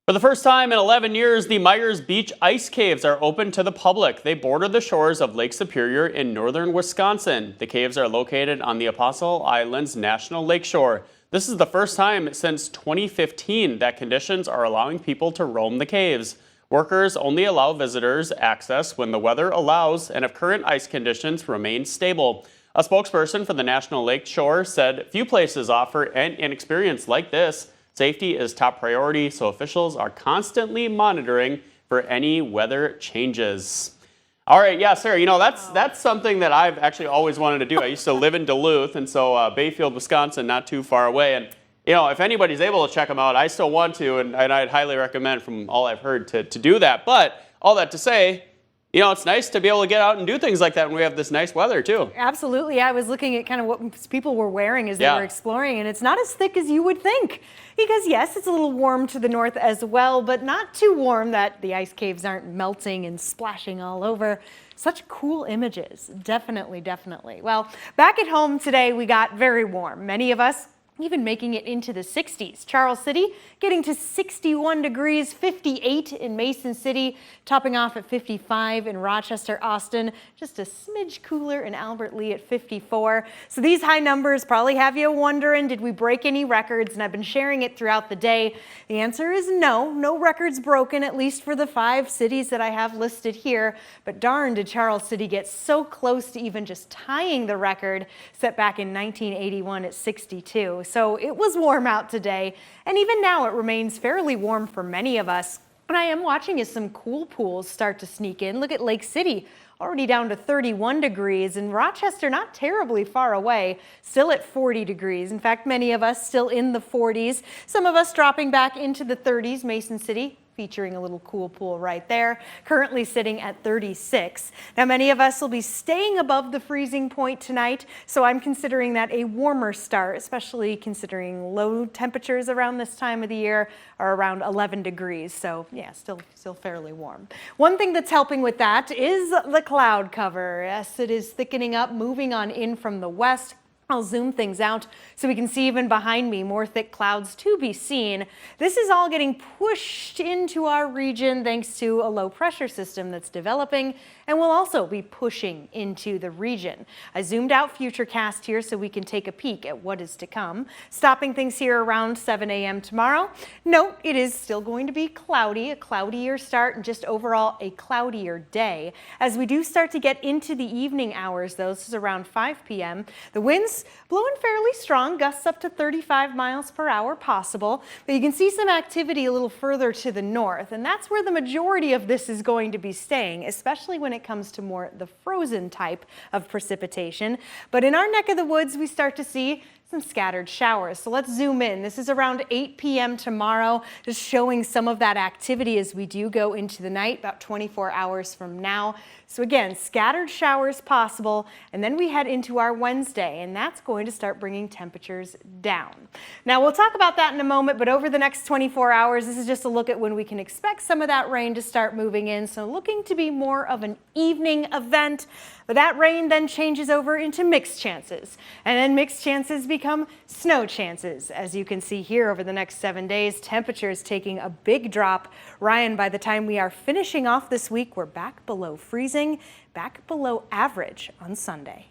For the first time in 11 years, the Myers Beach ice caves are open to the public. They border the shores of Lake Superior in northern Wisconsin. The caves are located on the Apostle Islands National Lakeshore. This is the first time since 2015 that conditions are allowing people to roam the caves. Workers only allow visitors access when the weather allows and if current ice conditions remain stable. A spokesperson for the National Lakeshore said few places offer an experience like this. Safety is top priority, so officials are constantly monitoring for any weather changes. All right, yeah, Sarah, that's something that I've actually always wanted to do. I used to live in Duluth, and so Bayfield, Wisconsin, not too far away. And if anybody's able to check them out, I still want to, and I'd highly recommend from all I've heard to do that. But all that to say, it's nice to be able to get out and do things like that when we have this nice weather, too. Absolutely. I was looking at kind of what people were wearing as they were exploring, and it's not as thick as you would think. Because, yes, it's a little warm to the north as well, but not too warm that the ice caves aren't melting and splashing all over. Such cool images. Definitely, definitely. Well, back at home today, we got very warm. Many of us even making it into the 60s. Charles City getting to 61 degrees, 58 in Mason City, topping off at 55 in Rochester, Austin, just a smidge cooler in Albert Lea at 54. So these high numbers probably have you wondering, did we break any records? And I've been sharing it throughout the day. The answer is no, no records broken, at least for the 5 cities that I have listed here. But darn, did Charles City get so close to even just tying the record set back in 1981 at 62. So it was warm out today, and even now it remains fairly warm for many of us. What I am watching is some cool pools start to sneak in. Look at Lake City, already down to 31 degrees, and Rochester not terribly far away, still at 40 degrees. In fact, many of us still in the 40s, some of us dropping back into the 30s. Mason City featuring a little cool pool right there, currently sitting at 36. Now, many of us will be staying above the freezing point tonight, so I'm considering that a warmer start, especially considering low temperatures around this time of the year are around 11 degrees. So yeah, still fairly warm. One thing that's helping with that is the cloud cover. Yes, it is thickening up, moving on in from the west. I'll zoom things out so we can see even behind me more thick clouds to be seen. This is all getting pushed into our region thanks to a low pressure system that's developing and will also be pushing into the region. I zoomed out Futurecast here so we can take a peek at what is to come. Stopping things here around 7 a.m. tomorrow. Note, it is still going to be cloudy, a cloudier start and just overall a cloudier day. As we do start to get into the evening hours though, this is around 5 p.m. The winds blowing fairly strong, gusts up to 35 miles per hour possible, but you can see some activity a little further to the north, and that's where the majority of this is going to be staying, especially when it comes to more the frozen type of precipitation. But in our neck of the woods, we start to see some scattered showers. So let's zoom in. This is around 8 p.m. tomorrow, just showing some of that activity as we do go into the night, about 24 hours from now. So again, scattered showers possible, and then we head into our Wednesday, and that's going to start bringing temperatures down. Now, we'll talk about that in a moment, but over the next 24 hours, this is just a look at when we can expect some of that rain to start moving in. So looking to be more of an evening event, but that rain then changes over into mixed chances, and then mixed chances become snow chances. As you can see here over the next 7 days, temperatures taking a big drop. Ryan, by the time we are finishing off this week, we're back below freezing, back below average on Sunday.